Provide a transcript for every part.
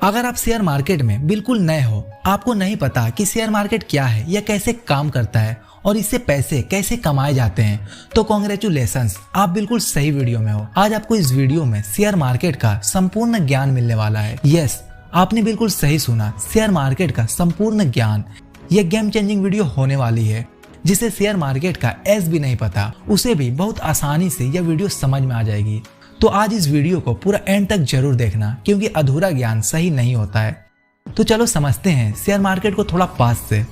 अगर आप share market में बिल्कुल नए हो, आपको नहीं पता कि शेयर मार्केट क्या है या कैसे काम करता है और इससे पैसे कैसे कमाए जाते हैं, तो कॉन्ग्रेचुलेशंस, आप बिल्कुल सही वीडियो में हो। आज आपको इस वीडियो में शेयर मार्केट का संपूर्ण ज्ञान मिलने वाला है। यस, आपने बिल्कुल सही सुना, शेयर मार्केट का संपूर्ण ज्ञान। यह गेम चेंजिंग वीडियो होने वाली है। जिसे शेयर मार्केट का एस भी नहीं पता, उसे भी बहुत आसानी से यह वीडियो समझ में आ जाएगी। तो आज इस वीडियो को पूरा एंड तक जरूर देखना, क्योंकि अधूरा ज्ञान सही नहीं होता है। तो चलो समझते हैं शेयर मार्केट को थोड़ा पास से।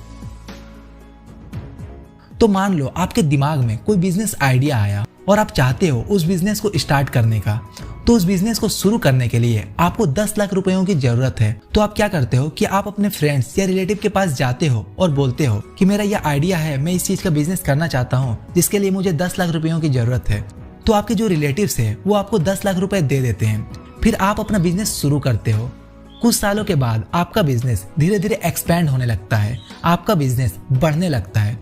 तो मान लो आपके दिमाग में कोई बिजनेस आइडिया आया और आप चाहते हो उस बिजनेस को स्टार्ट करने का। तो उस बिजनेस को शुरू करने के लिए आपको 10 लाख रुपयों की जरूरत है। तो आप क्या करते हो कि आप अपने फ्रेंड्स या रिलेटिव के पास जाते हो और बोलते हो कि मेरा यह आइडिया है, मैं इस चीज का बिजनेस करना चाहता हूँ, जिसके लिए मुझे 10 लाख रुपयों की जरूरत है। तो आपके जो रिलेटिव्स है वो आपको 10 लाख रुपए दे देते हैं। फिर आप अपना बिजनेस शुरू करते हो। कुछ सालों के बाद आपका बिजनेस धीरे धीरे एक्सपैंड होने लगता है, आपका बिजनेस बढ़ने लगता है।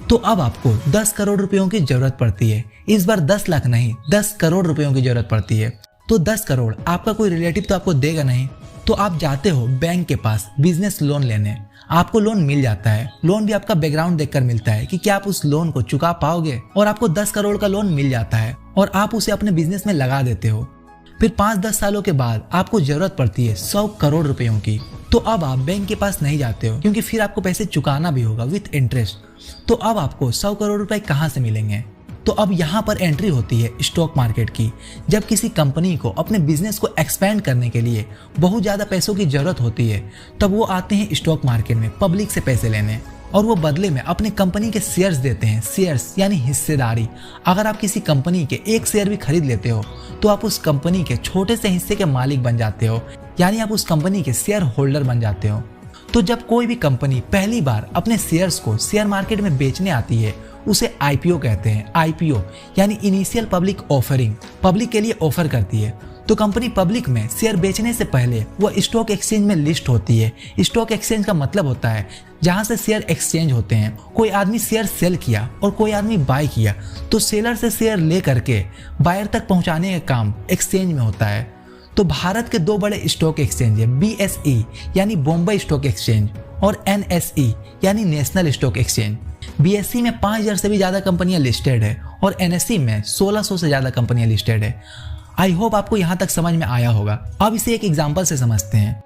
तो अब आपको 10 करोड़ रुपयों की जरूरत पड़ती है। इस बार 10 लाख नहीं, 10 करोड़ रुपयों की जरूरत पड़ती है। तो 10 करोड़ आपका कोई रिलेटिव तो आपको देगा नहीं। तो आप जाते हो बैंक के पास बिजनेस लोन लेने। आपको लोन मिल जाता है। लोन भी आपका बैकग्राउंड देखकर मिलता है कि क्या आप उस लोन को चुका पाओगे, और आपको 10 करोड़ का लोन मिल जाता है और आप उसे अपने बिजनेस में लगा देते हो। फिर 5-10 सालों के बाद आपको जरूरत पड़ती है 100 करोड़ रुपयों की। तो अब आप बैंक के पास नहीं जाते हो, क्योंकि फिर आपको पैसे चुकाना भी होगा विथ इंटरेस्ट। तो अब आपको 100 करोड़ रुपए कहाँ से मिलेंगे? तो अब यहाँ पर एंट्री होती है स्टॉक मार्केट की। जब किसी कंपनी को अपने बिजनेस को एक्सपेंड करने के लिए बहुत ज्यादा पैसों की जरूरत होती है, तब वो आते हैं स्टॉक मार्केट में पब्लिक से पैसे लेने, और वो बदले में अपनी कंपनी के शेयर्स देते हैं। शेयर्स यानी हिस्सेदारी। अगर आप किसी कंपनी के एक शेयर भी खरीद लेते हो, तो आप उस कंपनी के छोटे से हिस्से के मालिक बन जाते हो, यानी आप उस कंपनी के शेयर होल्डर बन जाते हो। तो जब कोई भी कंपनी पहली बार अपने शेयर्स को शेयर मार्केट में बेचने आती है, उसे आईपीओ कहते हैं। आईपीओ यानी इनिशियल पब्लिक ऑफरिंग, पब्लिक के लिए ऑफर करती है। तो कंपनी पब्लिक में शेयर बेचने से पहले वह स्टॉक एक्सचेंज में लिस्ट होती है। स्टॉक एक्सचेंज का मतलब होता है जहां से शेयर एक्सचेंज होते हैं। कोई आदमी शेयर सेल किया और कोई आदमी बाय किया, तो सेलर से शेयर ले करके बायर तक पहुंचाने का काम एक्सचेंज में होता है। तो भारत के 2 बड़े स्टॉक एक्सचेंज है, BSE यानी बॉम्बे स्टॉक एक्सचेंज और NSE यानी नेशनल स्टॉक एक्सचेंज। BSE में 5000 से भी ज्यादा कंपनियां लिस्टेड है और NSE में 1600 से ज्यादा कंपनियां लिस्टेड है। आई होप आपको यहाँ तक समझ में आया होगा। अब इसे एक एग्जांपल से समझते हैं।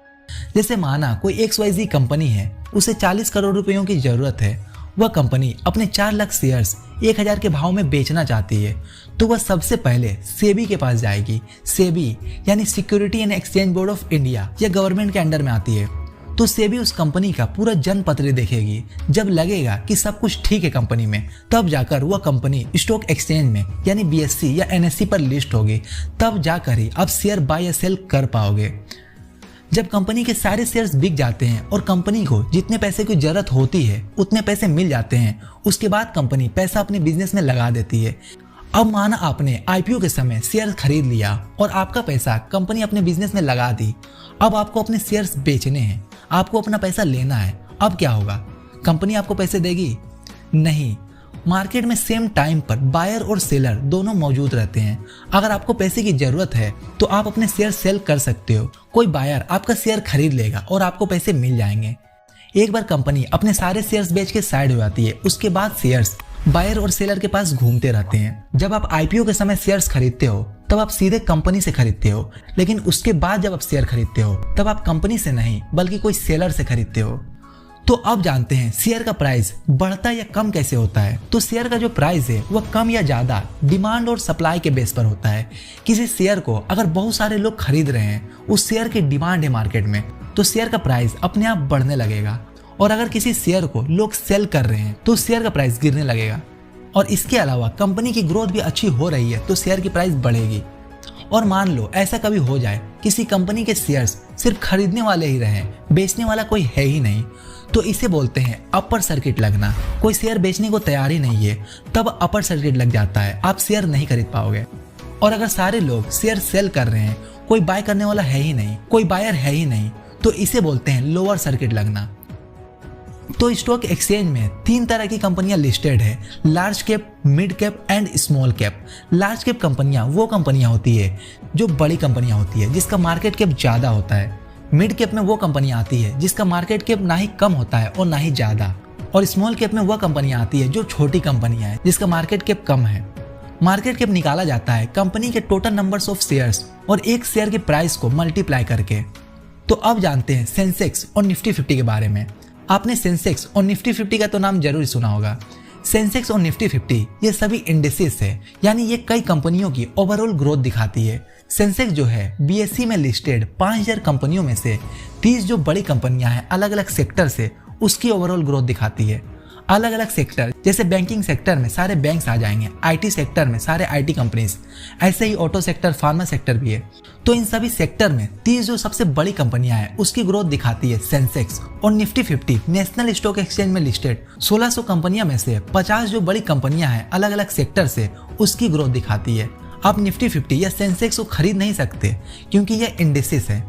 जैसे माना कोई XYZ कंपनी है, उसे 40 करोड़ रुपयों की जरूरत है। वह कंपनी अपने 4 लाख शेयर्स 1000 के भाव में बेचना चाहती है। तो वह सबसे पहले सेबी के पास जाएगी। सेबी यानी security and exchange board of India, यह गवर्नमेंट के अंडर में आती है। तो सेबी उस कंपनी का पूरा जनपत्र देखेगी। जब लगेगा कि सब कुछ ठीक है कंपनी में, तब जाकर वह कंपनी स्टॉक एक्सचेंज में यानी BSE या NSE पर लिस्ट होगी। तब जाकर ही आप शेयर बाय या सेल कर पाओगे। जब कंपनी के सारे शेयर्स बिक जाते हैं और कंपनी को जितने पैसे की जरूरत होती है उतने पैसे मिल जाते हैं, उसके बाद कंपनी पैसा अपने बिजनेस में लगा देती है। अब माना आपने आईपीओ के समय शेयर खरीद लिया और आपका पैसा कंपनी अपने बिजनेस में लगा दी। अब आपको अपने शेयर्स बेचने हैं, आपको अपना पैसा लेना है। अब क्या होगा? कंपनी आपको पैसे देगी? नहीं। मार्केट में सेम टाइम पर बायर और सेलर दोनों मौजूद रहते हैं। अगर आपको पैसे की जरूरत है तो आप अपने शेयर सेल कर सकते हो। कोई बायर आपका शेयर खरीद लेगा और आपको पैसे मिल जाएंगे। एक बार कंपनी अपने सारे शेयर्स बेच के साइड हो जाती है, उसके बाद शेयर्स बायर और सेलर के पास घूमते रहते हैं। जब आप आईपीओ के समय शेयर्स खरीदते हो, तब आप सीधे कंपनी से खरीदते हो, लेकिन उसके बाद जब आप शेयर खरीदते हो, तब आप कंपनी से नहीं बल्कि कोई सेलर से खरीदते हो। तो अब जानते हैं शेयर का प्राइस बढ़ता या कम कैसे होता है। तो शेयर का जो प्राइस है वह कम या ज्यादा डिमांड और सप्लाई के बेस पर होता है। किसी शेयर को अगर बहुत सारे लोग खरीद रहे हैं, उस शेयर की डिमांड है मार्केट में, तो शेयर का प्राइस अपने आप बढ़ने लगेगा। और अगर किसी शेयर को लोग सेल कर रहे हैं, तो शेयर का प्राइस गिरने लगेगा। और इसके अलावा कंपनी की ग्रोथ भी अच्छी हो रही है, तो शेयर की प्राइस बढ़ेगी। और मान लो ऐसा कभी हो जाए, किसी कंपनी के शेयर्स सिर्फ खरीदने वाले ही रहे, बेचने वाला कोई है ही नहीं, तो इसे बोलते हैं अपर सर्किट लगना। कोई शेयर बेचने को तैयार ही नहीं है, तब अपर सर्किट लग जाता है, आप शेयर नहीं खरीद पाओगे। और अगर सारे लोग शेयर सेल कर रहे हैं, कोई बाय करने वाला है ही नहीं, कोई बायर है ही नहीं, तो इसे बोलते हैं लोअर सर्किट लगना। तो स्टॉक एक्सचेंज में 3 तरह की कंपनियां लिस्टेड है, large cap, mid cap and small cap. Large cap कंपनियां वो कंपनियां होती है जो बड़ी कंपनियां होती है, जिसका मार्केट कैप ज्यादा होता है। मिड कैप में वो कंपनी आती है जिसका मार्केट कैप ना ही कम होता है और ना ही ज्यादा, और स्मॉल कैप में वह कंपनी आती है जो छोटी कंपनियां हैं जिसका मार्केट कैप कम है। मार्केट कैप निकाला जाता है कंपनी के टोटल नंबर्स ऑफ शेयर्स और एक शेयर के प्राइस को मल्टीप्लाई करके। तो अब जानते हैं सेंसेक्स और निफ्टी 50 के बारे में। आपने सेंसेक्स और निफ्टी 50 का तो नाम जरूर सुना होगा। सेंसेक्स और निफ्टी 50 ये सभी इंडिसेस है, यानी ये कई कंपनियों की ओवरऑल ग्रोथ दिखाती है। सेंसेक्स जो है बीएसई में लिस्टेड 5000 कंपनियों में से 30 जो बड़ी कंपनियां हैं अलग अलग सेक्टर से, उसकी ओवरऑल ग्रोथ दिखाती है। अलग अलग सेक्टर जैसे बैंकिंग सेक्टर में सारे बैंक्स आ जाएंगे, आईटी सेक्टर में सारे आईटी कंपनीज, ऐसे ही ऑटो सेक्टर, फार्मा सेक्टर भी है। तो इन सभी सेक्टर में 30 जो सबसे बड़ी कंपनियां हैं उसकी ग्रोथ दिखाती है सेंसेक्स। और निफ्टी 50 नेशनल स्टॉक एक्सचेंज में लिस्टेड 1600 कंपनियां में से 50 जो बड़ी कंपनियां हैं अलग अलग सेक्टर से, उसकी ग्रोथ दिखाती है। आप निफ्टी 50 या सेंसेक्स को खरीद नहीं सकते क्योंकि यह इंडिसेस है।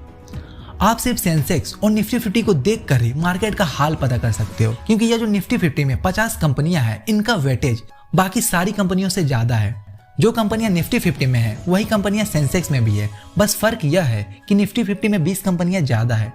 आप सिर्फ सेंसेक्स और निफ्टी 50 को देखकर ही मार्केट का हाल पता कर सकते हो, क्योंकि यह जो निफ्टी 50 में 50 कंपनियां हैं इनका वेटेज बाकी सारी कंपनियों से ज्यादा है। जो कंपनियां निफ्टी 50 में है वही कंपनियां सेंसेक्स में भी है, बस फर्क यह है कि निफ्टी 50 में 20 कंपनियां ज्यादा है।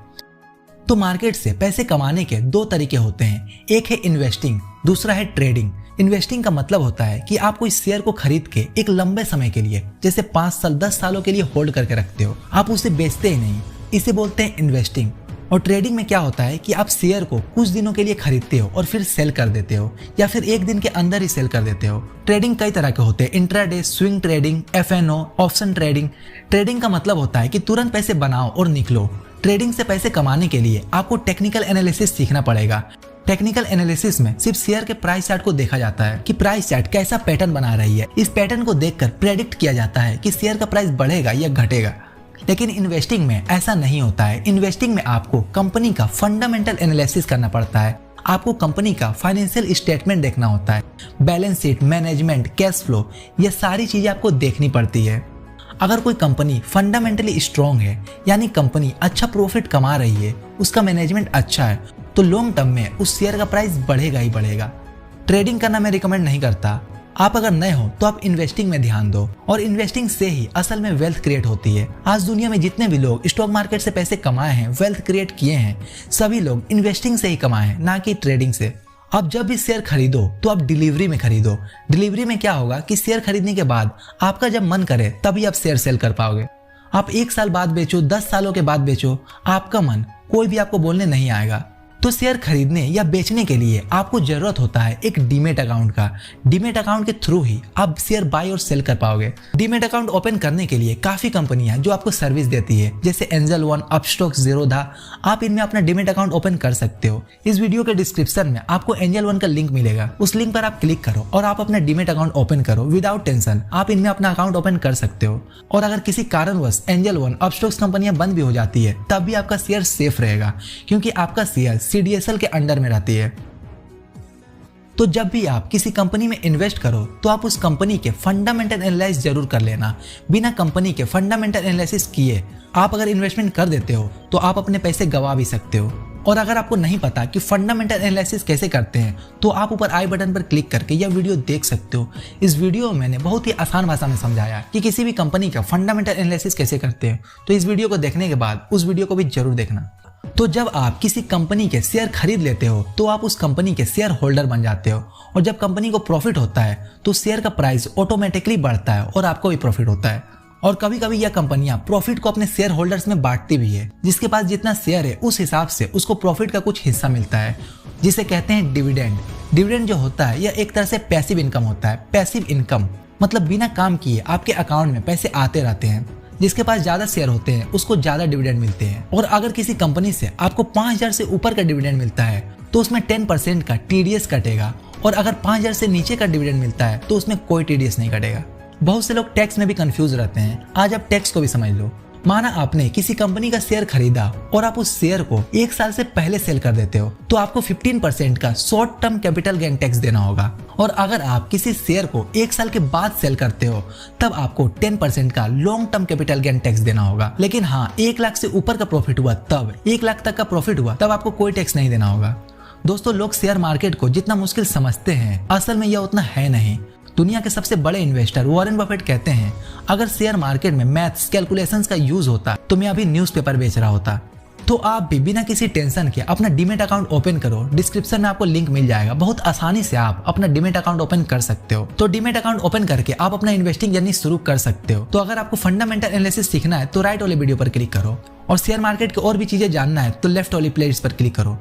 तो मार्केट से पैसे कमाने के दो तरीके होते हैं, एक है इन्वेस्टिंग, दूसरा है ट्रेडिंग। इन्वेस्टिंग का मतलब होता है कि आप कोई शेयर को खरीद के एक लंबे समय के लिए, जैसे 5 साल 10 सालों के लिए होल्ड करके रखते हो, आप उसे बेचते ही नहीं, इसे बोलते हैं इन्वेस्टिंग। और ट्रेडिंग में क्या होता है कि आप शेयर को कुछ दिनों के लिए खरीदते हो और फिर सेल कर देते हो, या फिर एक दिन के अंदर ही सेल कर देते हो। ट्रेडिंग कई तरह के होते हैं, intraday, swing trading, F N O, option trading. Trading का मतलब होता है कि तुरंत पैसे बनाओ और निकलो। ट्रेडिंग से पैसे कमाने के लिए आपको टेक्निकल एनालिसिस सीखना पड़ेगा। टेक्निकल एनालिसिस में सिर्फ शेयर के प्राइस चार्ट को देखा जाता है कि प्राइस चार्ट कैसा पैटर्न बना रही है। इस पैटर्न को देखकर प्रेडिक्ट किया जाता है कि शेयर का प्राइस बढ़ेगा या घटेगा। लेकिन इन्वेस्टिंग में ऐसा नहीं होता है। इन्वेस्टिंग में आपको कंपनी का फंडामेंटल एनालिसिस करना पड़ता है। आपको कंपनी का फाइनेंशियल स्टेटमेंट देखना होता है, balance sheet, management, cash flow, ये सारी चीजें आपको देखनी पड़ती है। अगर कोई कंपनी फंडामेंटली स्ट्रॉन्ग है, यानी कंपनी अच्छा प्रॉफिट कमा रही है, उसका मैनेजमेंट अच्छा है, तो लॉन्ग टर्म में उस शेयर का प्राइस बढ़ेगा ही बढ़ेगा। ट्रेडिंग करना मैं रिकमेंड नहीं करता। आप अगर नए हो तो आप इन्वेस्टिंग में ध्यान दो, और इन्वेस्टिंग से ही असल में वेल्थ क्रिएट होती है। आज दुनिया में जितने भी लोग स्टॉक मार्केट से पैसे कमाए हैं, वेल्थ क्रिएट किए हैं, सभी लोग इन्वेस्टिंग से ही कमाए हैं, ना कि ट्रेडिंग से। अब जब भी शेयर खरीदो तो आप डिलीवरी में खरीदो। डिलीवरी में क्या होगा कि शेयर खरीदने के बाद आपका जब मन करे तभी आप शेयर सेल कर पाओगे। आप 1 साल बाद बेचो, 10 सालों के बाद बेचो, आपका मन, कोई भी आपको बोलने नहीं आएगा। तो शेयर खरीदने या बेचने के लिए आपको जरूरत होता है एक डीमेट अकाउंट का। डीमेट अकाउंट के थ्रू ही आप शेयर बाय और सेल कर पाओगे। डीमेट अकाउंट ओपन करने के लिए काफी कंपनियां जो आपको सर्विस देती है, जैसे एंजल वन, अपस्टॉक, ज़ीरोधा, आप इनमें अपना डीमेट अकाउंट ओपन कर सकते हो। इस वीडियो के डिस्क्रिप्शन में आपको एंजल वन का लिंक मिलेगा, उस लिंक पर आप क्लिक करो और आप अपना डीमेट अकाउंट ओपन करो विदाउट टेंशन। आप इनमें अपना अकाउंट ओपन कर सकते हो, और अगर किसी कारणवश एंजल वन, अपस्टॉक्स कंपनियां बंद भी हो जाती है तब भी आपका शेयर सेफ रहेगा, क्योंकि आपका शेयर सीडीएसएल के अंडर में रहती है। तो जब भी आप किसी कंपनी में इन्वेस्ट करो तो आप उस कंपनी के फंडामेंटल एनालिसिस जरूर कर लेना। बिना कंपनी के फंडामेंटल एनालिसिस किए आप अगर इन्वेस्टमेंट कर देते हो तो आप अपने पैसे गंवा भी सकते हो। और अगर आपको नहीं पता कि फंडामेंटल एनालिसिस कैसे करते हैं तो आप ऊपर आई बटन पर क्लिक करके यह वीडियो देख सकते हो। इस वीडियो में मैंने बहुत ही आसान भाषा में समझाया कि किसी भी कंपनी का फंडामेंटल एनालिसिस कैसे करते हैं। तो इस वीडियो को देखने के बाद उस वीडियो को भी जरूर देखना। तो जब आप किसी कंपनी के शेयर खरीद लेते हो तो आप उस कंपनी के शेयर होल्डर बन जाते हो, और जब कंपनी को प्रॉफिट होता है तो शेयर का प्राइस ऑटोमेटिकली बढ़ता है और आपको भी प्रॉफिट होता है। और कभी कभी यह कंपनियां प्रॉफिट को अपने शेयर होल्डर्स में बांटती भी है। जिसके पास जितना शेयर है उस हिसाब से उसको प्रॉफिट का कुछ हिस्सा मिलता है, जिसे कहते हैं डिविडेंड। डिविडेंड जो होता है यह एक तरह से पैसिव इनकम होता है। पैसिव इनकम मतलब बिना काम किए आपके अकाउंट में पैसे आते रहते हैं। जिसके पास ज्यादा शेयर होते हैं उसको ज्यादा डिविडेंड मिलते हैं। और अगर किसी कंपनी से आपको 5000 से ऊपर का डिविडेंड मिलता है तो उसमें 10% का टीडीएस कटेगा, और अगर 5000 से नीचे का डिविडेंड मिलता है तो उसमें कोई टीडीएस नहीं कटेगा। बहुत से लोग टैक्स में भी कंफ्यूज रहते हैं। आज आप टैक्स को भी समझ लो। माना आपने किसी कंपनी का शेयर खरीदा और आप उस शेयर को 1 साल से पहले सेल कर देते हो तो आपको 15% का short term capital gain tax देना होगा। और अगर आप किसी शेयर को 1 साल के बाद सेल करते हो तब आपको 10% का long term capital gain tax देना होगा। लेकिन हाँ, 1 लाख से ऊपर का प्रॉफिट हुआ तब, 1 लाख तक का प्रॉफिट हुआ तब आपको कोई टैक्स नहीं देना होगा। दोस्तों, लोग शेयर मार्केट को जितना मुश्किल समझते हैं असल में यह उतना है नहीं। दुनिया के सबसे बड़े इन्वेस्टर वॉरेन बफेट कहते हैं, अगर शेयर मार्केट में मैथ्स, कैलकुलेशंस का यूज होता तो मैं अभी न्यूज़पेपर बेच रहा होता। तो आप भी बिना किसी टेंशन के अपना डीमेट अकाउंट ओपन करो। डिस्क्रिप्शन में आपको लिंक मिल जाएगा, बहुत आसानी से आप अपना डीमेट अकाउंट ओपन कर सकते हो। तो डीमेट अकाउंट ओपन करके आप अपना इन्वेस्टिंग जर्नी शुरू कर सकते हो। तो अगर आपको फंडामेंटल एनालिसिस सीखना है तो राइट वाले वीडियो पर क्लिक करो, और शेयर मार्केट की और भी चीजें जानना है तो लेफ्ट वाली प्लेलिस्ट पर क्लिक करो।